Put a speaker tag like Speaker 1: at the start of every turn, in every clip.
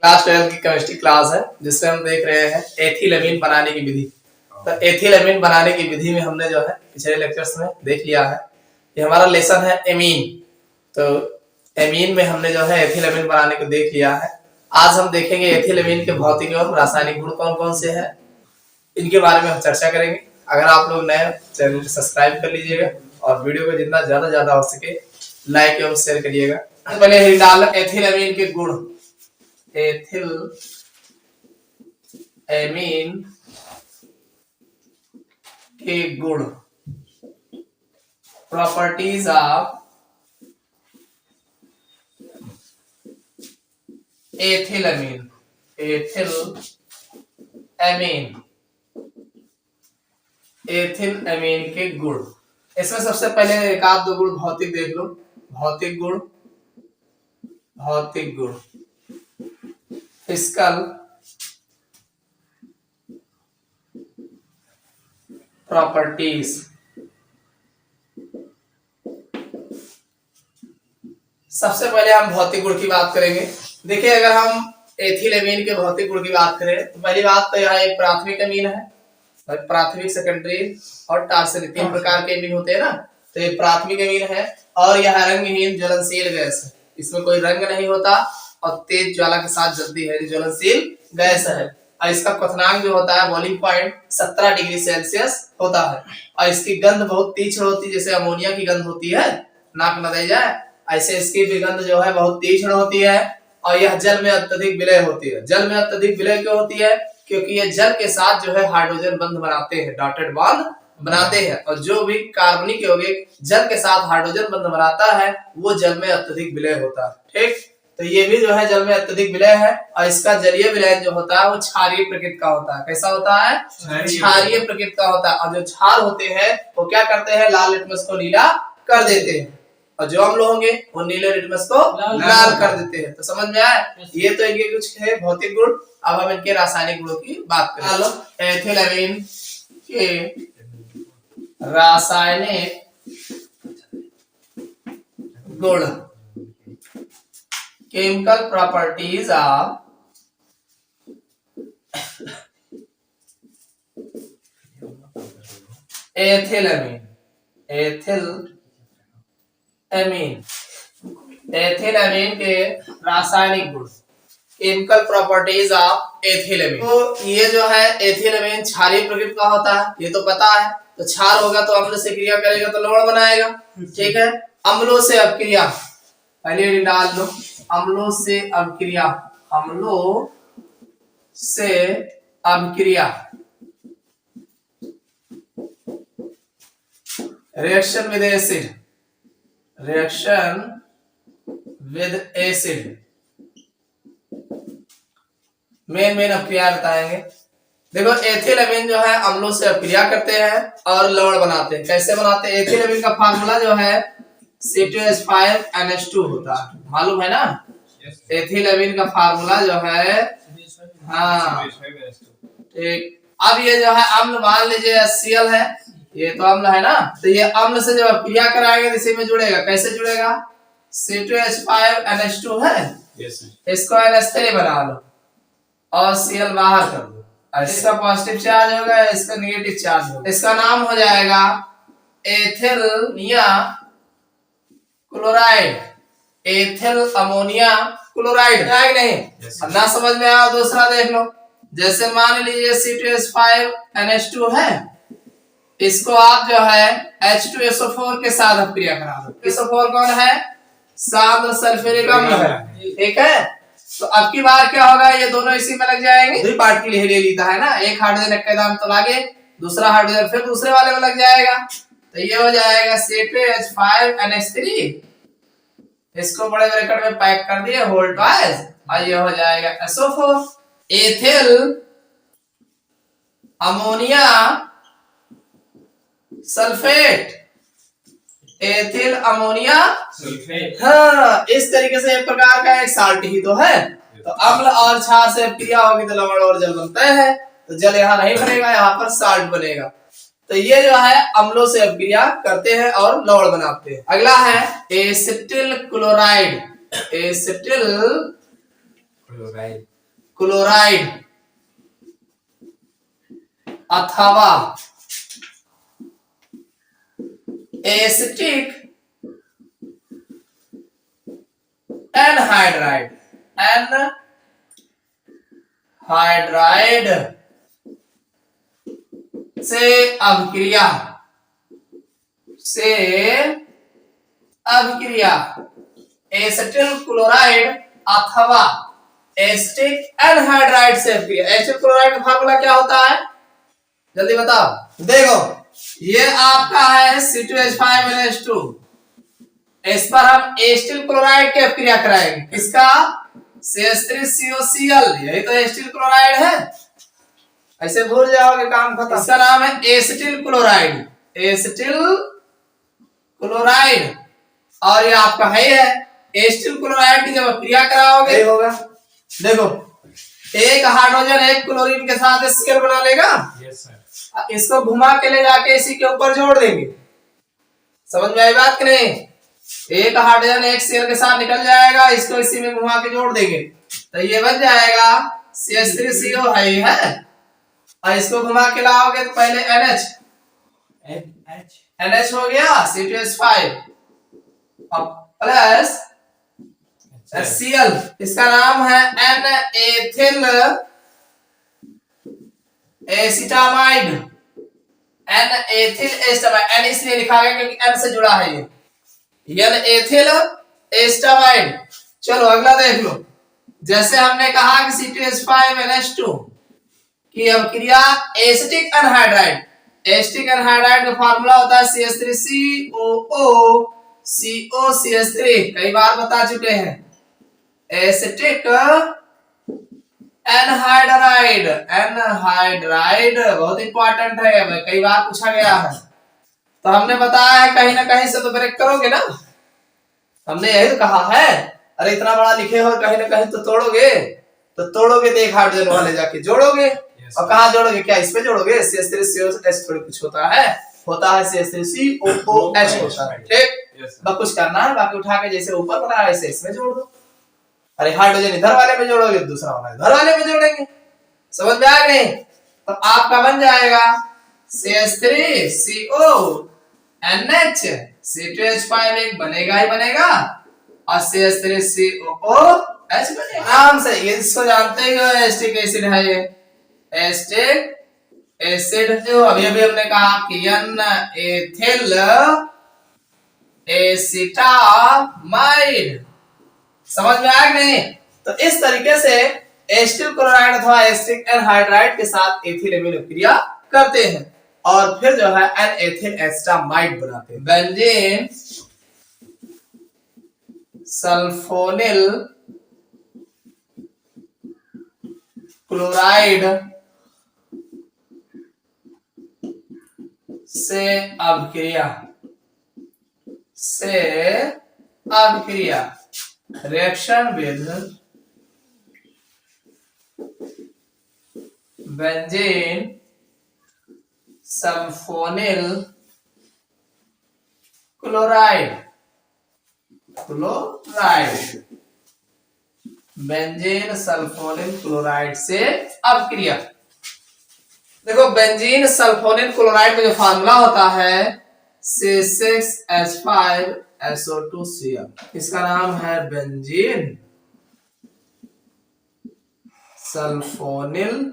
Speaker 1: Class 12 की chemistry class है जिसमें हम देख रहे हैं एथिलएमीन बनाने की विधि। तो एथिलएमीन बनाने की विधि में हमने जो है पिछले लेक्चर्स में देख लिया है। ये हमारा लेसन है एमीन। तो एमीन में हमने जो है एथिलएमीन बनाने को देख लिया है। आज हम देखेंगे एथिलएमीन के भौतिक एवं रासायनिक गुण कौन कौन से हैं, इनके बारे में हम चर्चा करेंगे। अगर आप लोग नए चैनल को सब्सक्राइब कर लीजिएगा और वीडियो को जितना ज्यादा हो सके लाइक एवं शेयर करिएगा। पहले डाल एथिलएमीन के गुण। एथिलएमीन के गुण, प्रॉपर्टीज ऑफ एथिलएमीन। एथिलएमीन के गुण, इसमें सबसे पहले एक आध दो गुण भौतिक देख लो। भौतिक गुण फिजिकल प्रॉपर्टीज। सबसे पहले हम भौतिक गुण की बात करेंगे। देखिए, अगर हम एथिलएमीन के भौतिक गुण की बात करें तो पहली बात तो यहाँ एक प्राथमिक अमीन है, प्राथमिक, सेकेंडरी और टर्शियरी, तीन प्रकार के अमीन होते हैं ना। तो ये प्राथमिक अमीन है और यह रंगहीन ज्वलनशील गैस है। इसमें कोई रंग नहीं होता और तेज ज्वाला के साथ जलती है, ज्वलनशील गैस है। और इसका क्वथनांक जो होता है बॉइलिंग पॉइंट 17 डिग्री सेल्सियस होता है। और इसकी गंध बहुत तीक्ष्ण होती है, जैसे अमोनिया की गंध होती है, नाक न दे जाए, ऐसे इसकी भी गंध जो है बहुत तीक्ष्ण होती है। और यह जल में अत्यधिक विलय होती है। जल में अत्यधिक विलय क्यों होती है? क्योंकि ये जल के साथ जो है हाइड्रोजन बंध बनाते हैं, डॉटेड बॉन्ड बनाते हैं। और जो भी कार्बनिक यौगिक जल के साथ हाइड्रोजन बंध बनाता है वो जल में अत्यधिक विलय होता है। ठीक, तो ये भी जो है जल में अत्यधिक विलय है। और इसका जलीय विलयन जो होता है वो क्षारीय प्रकृति का होता है। कैसा होता है? क्षारीय प्रकृति का होता है। और जो क्षार होते हैं वो क्या करते हैं? लाल लिटमस को नीला कर देते हैं, और जो अम्ल होंगे वो नीले लिटमस को लाल कर देते हैं। तो समझ में आया? ये तो इनके कुछ है भौतिक गुण। अब हम इनके रासायनिक गुणों की बात करें। चलो, एथिलएमीन के रासायनिक गुण, केमिकल प्रॉपर्टीज ऑफ एथिलएमीन। एथिलएमीन के रासायनिक गुण, केमिकल प्रॉपर्टीज ऑफ एथिलएमीन। तो ये जो है एथिलएमीन क्षारीय प्रकृति का होता है, ये तो पता है। तो क्षार होगा तो अम्ल से क्रिया करेगा तो लवण बनाएगा। ठीक है, अम्लों से अपक्रिया, पहले डाल लो। अम्लों से अपक्रिया, अम्लों से अपक्रिया, reaction with acid, reaction with acid, main अपक्रिया बताएंगे। देखो, एथिलएमीन जो है अम्लों से अपक्रिया करते हैं और लवण बनाते हैं। कैसे बनाते हैं? एथिलएमीन का फार्मूला जो है C2H5NH2 होता है, मालूम है ना? एथिलएमीन का फार्मूला जो है, हाँ ठीक। अब ये जो है अम्ल, मान लीजिए HCl है, ये तो अम्ल है ना। तो ये अम्ल से जब अपक्रिया कराएंगे तो इसी में जुड़ेगा। कैसे जुड़ेगा? C2H5NH2 है, इसको NH3 बना लो और Cl बाहर कर दो। इसका पॉजिटिव चार्ज होगा, इसका नेगेटिव चार्ज होगा। इसका नाम हो जाएगा एथिलनिया क्लोराइड, एथिल अमोनिया क्लोराइड। है कि नहीं? अब ना समझ में आया दूसरा देख लो। जैसे मान लीजिए C2H5NH2 है, इसको आप जो है H2SO4 के साथ अपक्रिया करा दो। SO4 कौन है? सान्द्र सल्फ्यूरिक अम्ल है। ठीक है, तो अब की बार क्या होगा? ये दोनों इसी में लग जाएंगे। दो पार्ट के लिए लेता है ना, एक हाइड्रोजन एक दाम तो लागे, दूसरा हाइड्रोजन फिर दूसरे वाले में लग जाएगा। तो ये हो जाएगा C2H5NH3, इसको बड़े ब्रैकेट में पैक कर दिए होल्ड वाइज, और ये हो जाएगा SO4। Ethyl ammonia sulphate, ethyl ammonia sulphate. हाँ, इस तरीके से एक प्रकार का एक साल्ट ही तो है। तो अम्ल और क्षार से क्रिया होगी तो लवण और जल बनता है। तो जल यहाँ नहीं बनेगा, यहाँ पर साल्ट बनेगा। तो ये जो है अम्लों से अपक्रिया करते हैं और लवण बनाते हैं। अगला है acetyl chloride. Acetyl
Speaker 2: chloride
Speaker 1: chloride अथवा एसिटिक एनहाइड्राइड एनहाइड्राइड से अभिक्रिया एसिटिल क्लोराइड अथवा एसिटिक एनहाइड्राइड से अभिक्रिया। एसिटिल क्लोराइड का फार्मूला क्या होता है जल्दी बताओ। देखो ये आपका है C2H5NH2, इस पर हम एसिटिल क्लोराइड की अभिक्रिया कराएंगे। किसका? CH3COCl, यही तो एसिटिल क्लोराइड है। ऐसे भूल जाओगे काम खत्म। इसका नाम है एसिटिल क्लोराइड, एसिटिल क्लोराइड। और ये आपका है एसिटिल क्लोराइड की जब अभिक्रिया कराओगे होगा। देखो एक हाइड्रोजन एक क्लोरीन के साथ Cl बना लेगा।
Speaker 2: Yes sir.
Speaker 1: इसको घुमा के ले जाके इसी के ऊपर जोड़ देंगे। समझ में आई बात कि नहीं? एक हाइड्रोजन एक Cl के साथ निकल जाएगा, इसको इसी में घुमा के जोड़ देंगे तो ये बन जाएगा CH3CO है। और इसको घुमा के लाओगे तो पहले NH हो गया C2H5 और प्लस Cl, इसका नाम है N-एथिल एसिटामाइड। N-एथिल एसिटामाइड, N इसलिए लिखा गया क्योंकि N से जुड़ा है ये, N-एथिल एसिटामाइड। चलो अगला देख लो। जैसे हमने कहा कि C2H5NH2 की अभिक्रिया एसिटिक एनहाइड्राइड, एसिटिक एनहाइड्राइड का फार्मूला होता है CH3COO कई बार बता चुके हैं। एसिटिक एनहाइड्राइड, एनहाइड्राइड बहुत इंपॉर्टेंट है, कई बार पूछा गया है। तो हमने बताया है कहीं ना कहीं से तो ब्रेक करोगे ना, हमने यही तो कहा है। अरे इतना बड़ा लिखे हो कहीं ना कहीं तो तोड़ोगे, तो एक हाइड्रोजन वाले जाके जोड़ोगे। और कहा जोड़ोगे? क्या इस पे जोड़ोगे? CH3COH थोड़ी कुछ होता है CH3COOH होता है। ठीक, बस कुछ करना है, बाकी उठा के जैसे ऊपर बनाया वैसे इसमें जोड़ दो। अरे हाइड्रोजन इधर वाले में जोड़ोगे, दूसरा वाला इधर वाले में जोड़ेंगे। समझ में आ गई? तो आपका बन जाएगा CH3CONH, C2H5 एक बनेगा ही बनेगा और CH3COOH बनेगा। नाम से ये इसको जानते ही हो, एसिटिक एसिड है ये, एसिटिक एसिड। जो अभी अभी हमने कहा कि N-एथिल एसिटामाइड। समझ में आया कि नहीं? तो इस तरीके से एसिटिल क्लोराइड अथवा एसिटिक एनहाइड्राइड के साथ एथिल एमीन अभिक्रिया करते हैं और फिर जो है N-एथिल एसिटामाइड बनाते हैं। बेंजीन सल्फोनिल क्लोराइड से अभिक्रिया reaction with benzene sulphonyl chloride, benzene sulphonyl chloride से अभिक्रिया। देखो बेंजीन सल्फोनिल क्लोराइड में जो फार्मूला होता है C6H5SO2Cl, इसका नाम है बेंजीन सल्फोनिल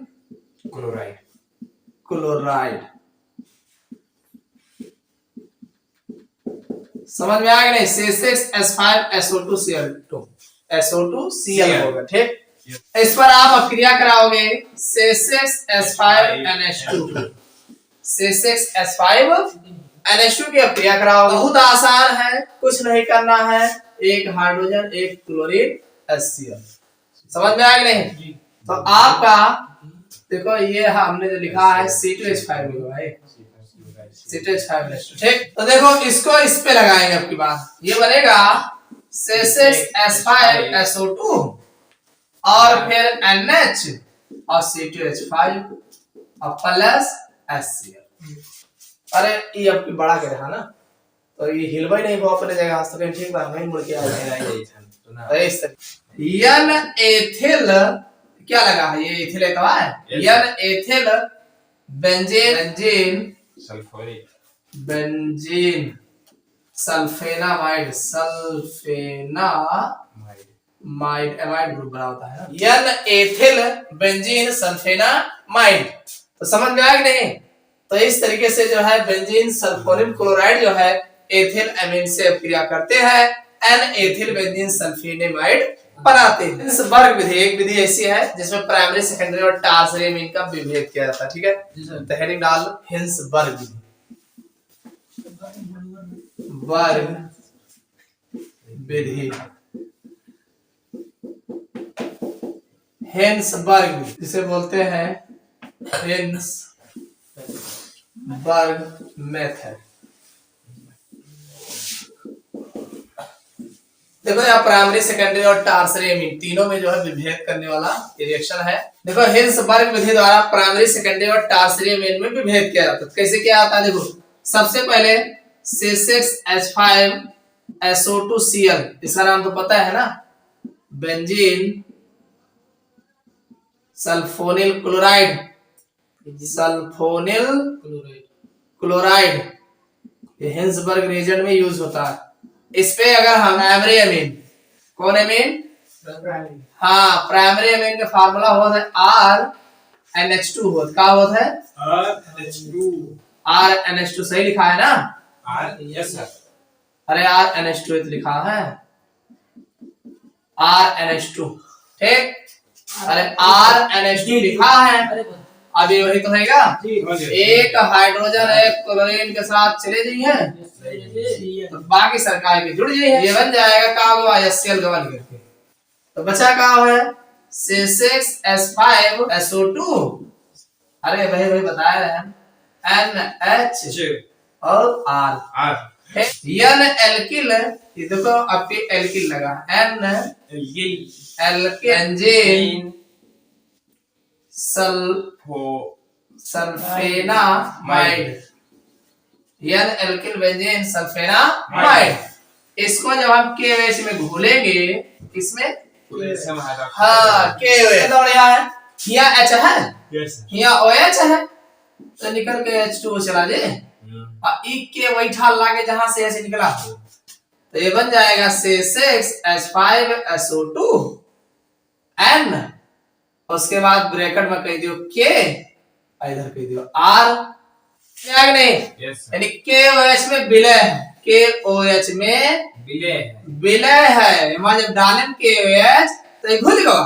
Speaker 1: क्लोराइड। समझ में आ गया नहीं? C6H5SO2Cl होगा। ठीक, इस पर आप अभिक्रिया कराओगे C6H5NH2 की अभिक्रिया कराओगे। बहुत आसान है, कुछ नहीं करना है, एक हाइड्रोजन एक क्लोरीन HCl। समझ में आ गया नहीं? तो आपका देखो ये हमने जो लिखा है C2H5 में है C2H5NH2। ठीक, तो देखो इसको इस पे लगाएंगे। आपकी बात ये बनेगा C6H5SO2 और फिर NH और C2H5 और प्लस HCl। अरे ये आपकी बड़ा के रहा ना, तो ये हिलवा ही नहीं वो अपने जगह। ठीक बात, वहीं मुड़ के आ जाएगा। यन एथिल, क्या लगा है ये एथिल है, कहा है यन ethyl benzene, benzene
Speaker 2: sulphuric,
Speaker 1: benzene sulphonamide, माइड एमाइड ग्रुप बना होता है, यन एथिल बेंजीन सल्फेनामाइड। तो समझ में आया कि नहीं? तो इस तरीके से जो है बेंजीन सल्फोनिल क्लोराइड जो है एथिल अमीन से अपक्रिया करते हैं, एन एथिल बेंजीन सल्फेनामाइड बनाते हैं। हिंसबर्ग विधि एक विधि ऐसी है जिसमें प्राइमरी, सेकेंडरी और टर्शियरी अमीन का विभेद किया जाता है। ठीक है, तो हेडिंग डाल लो हिंसबर्ग विधि, वर्ग विधि, हिंसबर्ग विधि जिसे बोलते हैं हिंसबर्ग मेथड। देखो यहाँ प्राइमरी, सेकेंडरी और टर्शियरी अमीन तीनों में जो है विभेद करने वाला रिएक्शन है। देखो हिंसबर्ग विधि द्वारा प्राइमरी, सेकेंडरी और टर्शियरी अमीन में विभेद किया जाता है। कैसे किया जाता है? देखो सबसे पहले C6H5SO2Cl, इसका नाम तो पता है ना, benzene sulphonyl chloride, sulphonyl chloride ये हिंसबर्ग रिएजेंट में यूज होता है। इस पे अगर हम प्राइमरी अमीन, कौन अमीन? हाँ, प्राइमरी अमीन का फार्मूला होता है RNH2 होता, क्या होता है? RNH2 सही लिखा है ना?
Speaker 2: Yes sir.
Speaker 1: अरे RNH2 लिखा है, RNH2, ठीक? अरे RNH2 लिखा है, अभी वही तो रहेगा। एक हाइड्रोजन एक क्लोरीन के साथ चले जाइए तो बाकी सरकार के जुड़ जाइए, ये बन जाएगा का हुआ HCl गबन करके। तो बचा का है C6H5SO2, अरे भाई भाई बताया रहे हैं, NH और R, यन एल्किल, ये देखो आपके एल्किल लगा, N एल्केन सल्फेनामाइड, यन एल्किल बेंजीन सल्फेनामाइड। इसको जब हम KOH में घोलेंगे, किसमें? हाँ KOH, तो बढ़िया है, यहाँ H है, यहाँ OH है, तो निकल के H2O चला जाए, और ई के बैठा लागे जहां से ऐसे निकला, तो ये बन जाएगा C6H5SO2 N, उसके बाद ब्रैकेट में कह दियो K, इधर कह दियो R, क्या नहीं? यानी KOH में विलय है, KOH में विलय है, वहां जब डालें KOH तो ये घुल गया।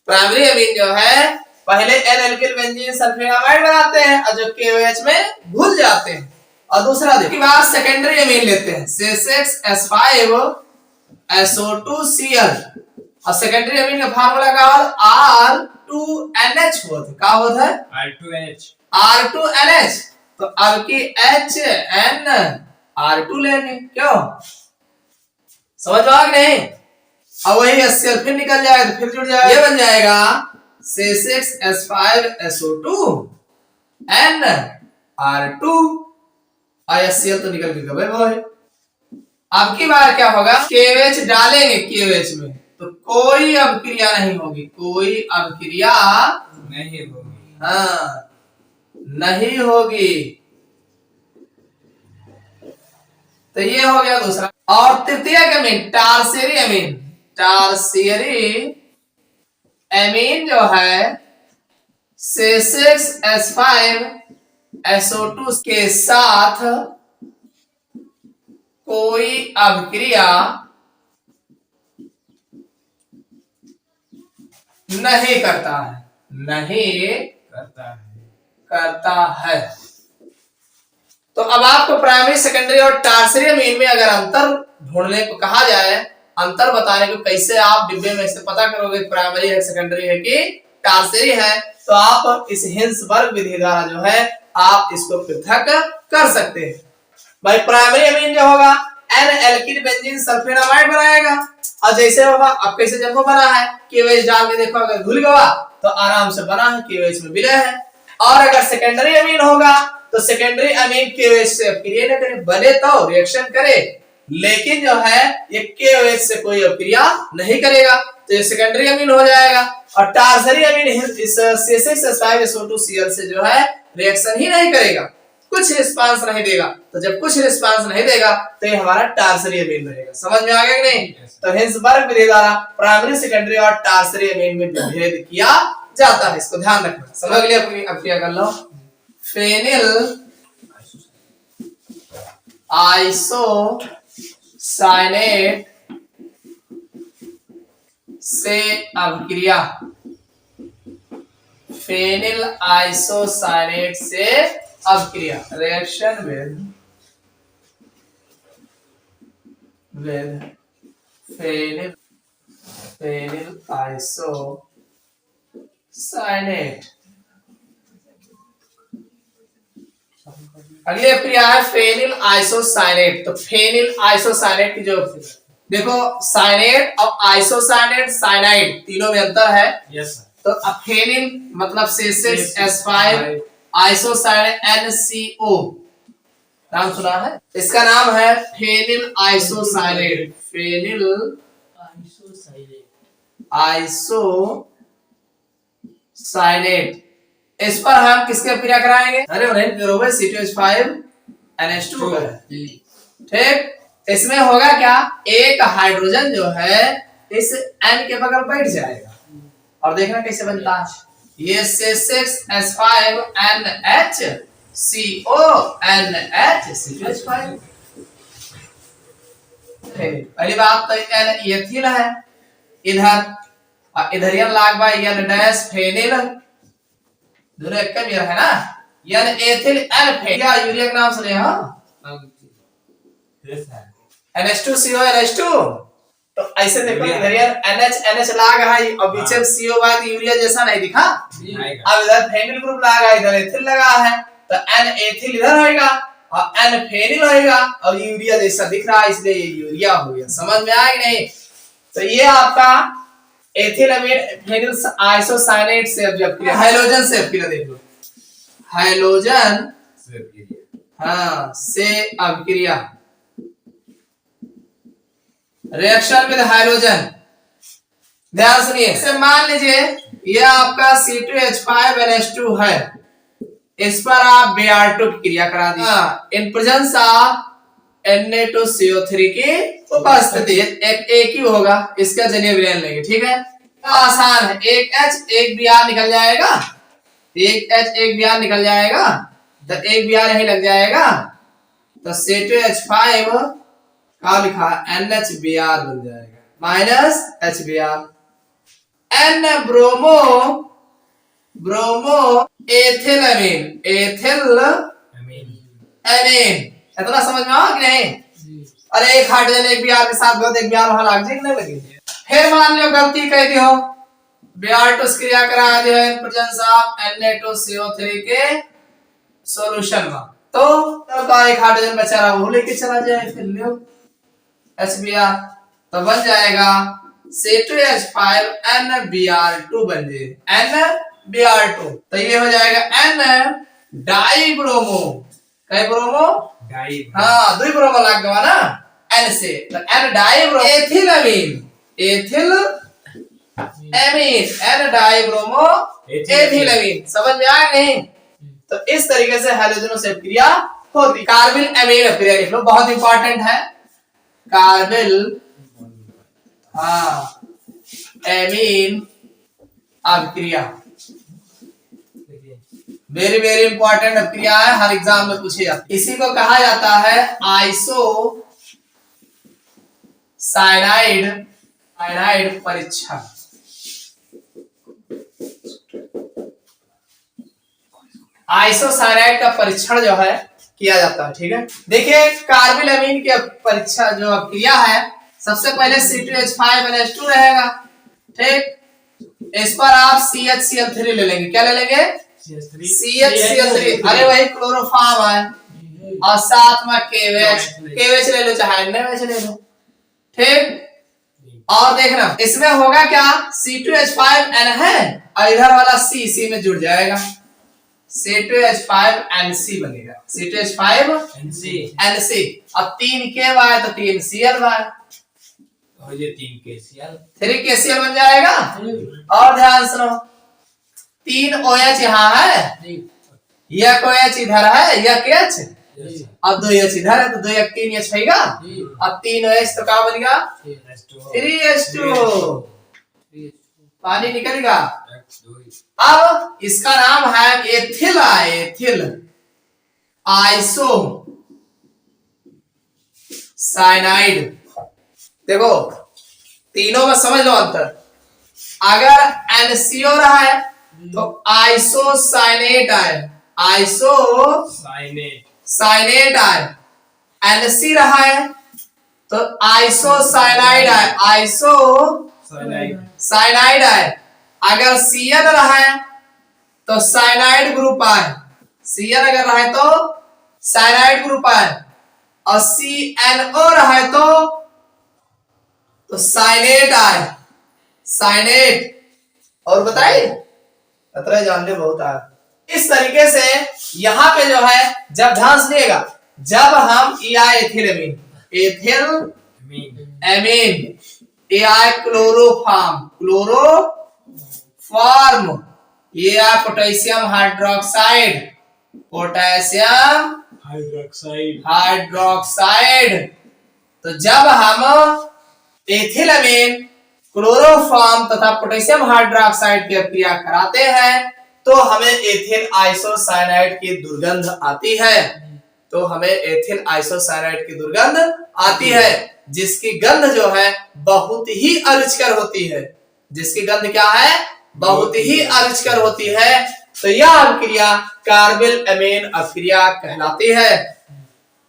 Speaker 1: प्राइमरी अमीन जो है पहले N एल्किल बेंजीन सल्फेनामाइड बनाते हैं और जो KOH में घुल जाते हैं, और दूसरा देखिए बाद सेकेंडरी अमीन लेते हैं C6H5SO2Cl, और सेकेंडरी अमीन का फार्मूला का R2NH होता है, क्या होता है? R2NH। तो अब की HN R2 लेंगे, क्यों? समझ में आ गया नहीं? अब वही HCl फिर निकल जाएगा तो फिर जुड़ जाएगा, ये बन जाएगा C6H5SO2 N R2, HCl तो निकल गया भाई। अब की बार क्या होगा? KOH डालेंगे KOH में तो कोई अभिक्रिया नहीं होगी, कोई अभिक्रिया नहीं होगी, हाँ नहीं होगी। तो ये हो गया दूसरा। और तृतीय अमीन टर्शियरी अमीन, टर्शियरी अमीन जो है C6H5SO2 के साथ कोई अभिक्रिया नहीं करता है, नहीं करता है। तो अब आपको प्राइमरी, सेकेंडरी और टर्शियरी अमीन में अगर अंतर ढूंढने को कहा जाए, अंतर बताने को कैसे आप डिब्बे में से पता करोगे प्राइमरी है, सेकेंडरी है कि टर्शियरी है, तो आप इस हिंसबर्ग विधि द्वारा जो है आप इसको पृथक कर सकते हैं। भाई प्राइमरी अमीन जो होगा N एल्किल बेंजीन सल्फेनामाइड बनाएगा, और जैसे होगा अब कैसे जब वो बना है KOH डाल के देखो, अगर घुल गया तो आराम से बना है, KOH में विलय है। और अगर सेकेंडरी अमीन होगा तो सेकेंडरी अमीन KOH से अपक्रिया न करे, बने तो रिएक्शन करे, लेकिन जो है ये KOH से कोई अभिक्रिया नहीं करेगा, तो ये सेकेंडरी अमीन हो जाएगा। और टार्सरी अमीन इस C6H5SO2Cl से जो है रिएक्शन ही नहीं करेगा, कुछ रिस्पांस नहीं देगा। तो जब कुछ रिस्पांस नहीं देगा तो ये हमारा टार्सरी अमीन रहेगा। समझ में आ गया कि नहीं? तो हिंसबर्ग विधि द्वारा प्राइमरी, सेकेंडरी और टार्सरी अमीन में भेद किया जाता है, इसको ध्यान रखना। समझ लिया? अब क्या कर लो, फेनिल आइसोसाइनेट से अभिक्रिया, फेनिल आइसोसाइनेट से अभिक्रिया, रिएक्शन विद फेनिल आइसोसाइनेट। अगली अभिक्रिया है फेनिल आइसोसाइनेट। तो फेनिल आइसोसाइनेट की जो, देखो साइनेट और आइसोसाइनेट, साइनाइड तीनों में अंतर है।
Speaker 2: Yes sir.
Speaker 1: तो अब फेनिल मतलब C6H5 आइसोसाइनेट NCO, नाम सुना है? इसका नाम है फेनिल आइसोसाइनेट, फेनिल आइसोसाइनेट। इस पर हम किसके अभिक्रिया कराएंगे? अरे C2H5NH2 का है, ठीक। इसमें होगा क्या, एक हाइड्रोजन जो है इस N के बगल बैठ जाएगा, और देखना कैसे बनता है। ये C6H5NHCONH, पहली बात तो N एथिल है इधर, और इधर यन लाग बाय N डैश फेनिल, दोनों एक ही है ना। N एथिल N फेनिल, क्या यूरिया का नाम सुने? हाँ
Speaker 2: यस सर।
Speaker 1: NH2CO NH2। तो ऐसे देखो इधर NH लाग है और बीच में CO बाद यूरिया जैसा नहीं दिखा। अब इधर फेनिल ग्रुप लगा है, इधर एथिल लगा है, तो N एथिल इधर होएगा और N फेनिल होएगा, और यूरिया जैसा दिख रहा है इसलिए ये यूरिया हो गया। समझ में आया कि नहीं? तो ये आपका एथिल अमीन फेनिल आइसोसाइनेट से अभिक्रिया, हाइड्रोजन से अभिक्रिया, देख लो हाइड्रोजन हाँ से अभिक्रिया, रिएक्शन विद हाइड्रोजन। ध्यान सुनिए, इसे मान लीजिए यह आपका C2H5NH2 है, इस पर आप Br2 की क्रिया करा दीजिए इन प्रेजेंस ऑफ Na2CO3 की उपस्थिति। एक ही होगा, इसका जलीय विलयन लेंगे, ठीक है? आसान है, एक H एक Br निकल जाएगा, एक H एक Br निकल जाएगा, तो एक Br यही लग जाएगा, तो C2H5 क्या लिखा NHBr बन जाएगा, minus HBr। N bromo ethyl amine, इतना समझ में आ कि नहीं? अरे एक हाइड्रोजन एक Br के साथ बहुत एक Br वहां लग जाएगी, नहीं लगेगी। फिर मान लो गलती कर दी हो, Br2 क्रिया करा दिया इन प्रेजेंस ऑफ Na2CO3 के सॉल्यूशन में, तो एक हाइड्रोजन बचा रहा वो लेके चला जाए, फिर लो HBr, तो बन जाएगा C2H5NBr2 बन जाएगा NBr2। तो ये हो जाएगा N डाइब्रोमो, कई ब्रोमो हाँ दो ब्रोमो लग गया ना N से, तो N डाइब्रोमो एथिल अमीन N डाइब्रोमो एथिल अमीन। समझ में आया नहीं? तो इस तरीके से हाइड्रोजनों से अभिक्रिया होती। कार्बिल अमीन अभिक्रिया लिख लो, बहुत इंपॉर्टेंट है। कार्बिल एमीन अभिक्रिया वेरी वेरी इंपॉर्टेंट अभिक्रिया है, हर एग्जाम में पूछे जाते। इसी को कहा जाता है आइसोसाइनाइड परीक्षण। आइसोसाइनाइड का परीक्षण जो है किया जाता है, ठीक है? देखिए कार्बिल अमीन की परीक्षा जो अभिक्रिया है, सबसे पहले C2H5NH2 रहेगा, ठीक। इस पर आप CHCl3 ले लेंगे, क्या ले लेंगे? CHCl3, अरे वही क्लोरोफॉर्म है, और साथ में KOH ले लो, चाहे NaOH ले लो, ठीक। और देखना इसमें होगा क्या, C2H5N है और इधर वाला C में जुड़ जाएगा, C2H5NC बनेगा, C2H5 NC। अब 3KY तो 3Cl
Speaker 2: और ये 3 KCl
Speaker 1: 3KCl बन जाएगा। और ध्यान सुनो, 3 OH यहाँ है, यह OH इधर है, यह KH, अब 2 H इधर है तो 2 1 3 H होगा। अब 3 OH तो क्या बनेगा 3H2, पानी निकलेगा। अब इसका नाम है एथिल आइसो साइनाइड। देखो तीनों में समझ लो अंतर। अगर NCO रहा है तो आइसोसाइनेट आए, आइसोसाइनेट आए। NC रहा है तो आइसोसाइनाइड आए, आइसोसाइनाइड आए। अगर Cl रहा है तो साइनाइड ग्रुप आए, Cl अगर रहा है तो साइनाइड ग्रुप आए। और CNO रहा है तो साइनेट आए, साइनेट। और बताइए अतरा जानने बहुत आया। इस तरीके से यहां पे जो है, जब ध्यान सुनिएगा, जब हम एथिलेमीन ये आए क्लोरोफॉर्म, ये आए पोटेशियम हाइड्रोक्साइड। तो जब हम एथिलेमीन, क्लोरोफॉर्म तथा पोटेशियम हाइड्रोक्साइड की क्रिया कराते हैं तो हमें एथिल आइसोसाइनाइड की दुर्गंध आती है, जिसकी गंध जो है बहुत ही अरुचिकर होती है, जिसकी गंध क्या है बहुत ही अरुचिकर होती है। तो यह अभिक्रिया कार्बिल अमीन अभिक्रिया कहलाती है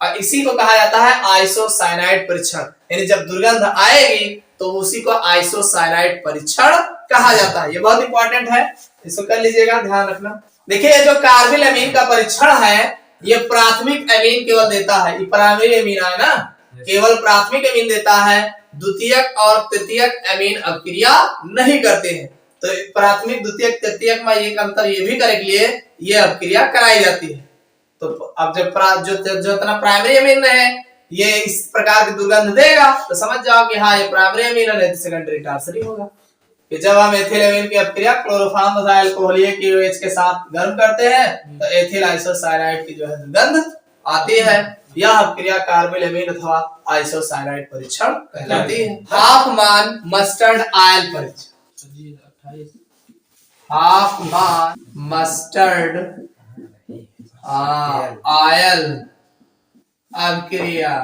Speaker 1: और इसी को कहा जाता है आइसोसाइनाइड परीक्षण। यानी जब दुर्गंध आएगी तो उसी को आइसोसाइनाइड परीक्षण कहा जाता है। ये बहुत इंपॉर्टेंट है, इसको कर लीजिएगा, ध्यान रखना। देखिए ये जो कार्बिल अमीन का परीक्षण है, ये प्राथमिक अमीन केवल देता है, ये प्राइमरी अमीन है ना, केवल प्राथमिक अमीन देता है, द्वितीयक और तृतीयक अमीन अभिक्रिया नहीं करते हैं। तो प्राथमिक, द्वितीयक, तृतीयक में एक अंतर ये भी करे के लिए ये अभिक्रिया कराई जाती है। तो अब जब जो इतना प्राइमरी अमीन है ये इस प्रकार की दुर्गंध देगा तो समझ जाओ कि हाँ ये प्राइमरी अमीन है, नहीं सेकेंडरी टर्सरी होगा। कि जब हम एथिल अमीन की अभिक्रिया क्लोरोफॉर्म तथा अल्कोहलीय की OH के साथ गर्म करते हैं तो एथिल आइसोसाइनाइड की जो है दुर्गंध आती है। यह अभिक्रिया कार्बिल अमीन अथवा आइसोसाइनाइड परीक्षण कहलाती है। हाफमान मस्टर्ड आयल परीक्षण, हाफमान मस्टर्ड आयल अभिक्रिया,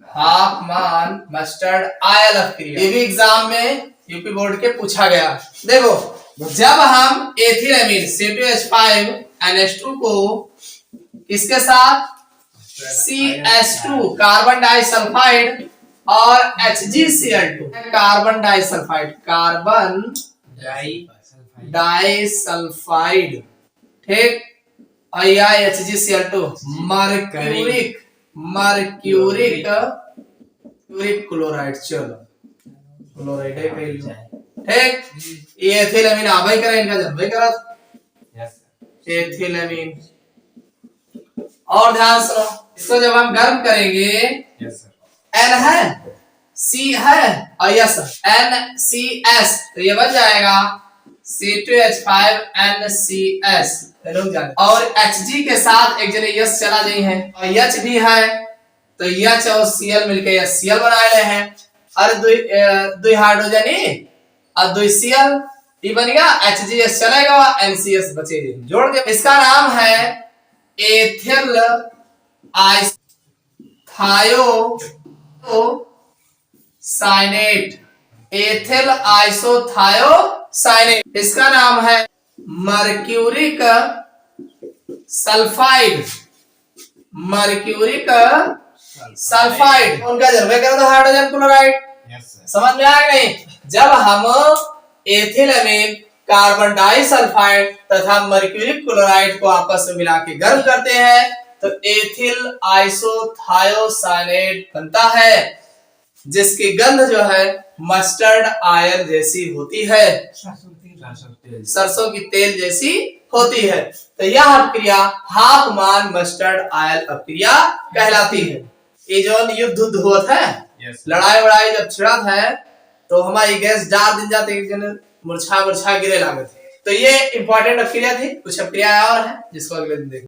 Speaker 1: हाफमान मस्टर्ड आयल अभिक्रिया। ये भी एग्जाम में यूपी बोर्ड के पूछा गया। देखो जब हम एथिल अमीन C2H5NH2 को इसके साथ CH2 कार्बन डाइसल्फाइड और HgCl2 कार्बन डाइसल्फाइड, ठीक, और यह HgCl2 मर्क्यूरिक क्लोराइड, चलो क्लोराइड है, ठीक। ये एथिल अमीन आवे करे, इनका जब करा एथिल अमीन। और ध्यान सुनो, इसको जब हम गर्म करेंगे, N है, C है और यस NCS, तो ये बन जाएगा C2H5NCS। और Hg के साथ एक जने यस चला गई है और H भी है तो H और Cl मिलके Cl बना रहे हैं। अरे दो हाइड्रोजन ही और 2 Cl ये बन गया, HgS चलेगा, NCS बचेगी, जोड़ के। इसका नाम है एथिल आइसोथायोसाइनेट, एथिल आइसोथायोसाइनेट। इसका नाम है मर्क्यूरिक सल्फाइड, उनका जन्म कर दो हाइड्रोजन क्लोराइड। समझ में आया नहीं? जब हम एथिल अमीन, कार्बन डाइसल्फाइड तथा मर्क्यूरिक क्लोराइड को आपस में मिला के गर्म करते हैं तो एथिल आइसोथायोसाइनेट बनता है, जिसकी गंध जो है मस्टर्ड आयल जैसी होती है। सरसों की तेल जैसी होती है। तो यह अपक्रिया हाफ मान मस्टर्ड ऑयल अपक्रिया कहलाती है। ये जो युद्ध हुआ था, लड़ाई वड़ाई जब छिड़ा था, तो हमारी गैस डाल दिन जाते मुरछा मुरछा गिरे लागे थे। तो ये इंपॉर्टेंट अपक्रिया थी। कुछ अपक्रिया और है जिसको अगले दिन देखेंगे।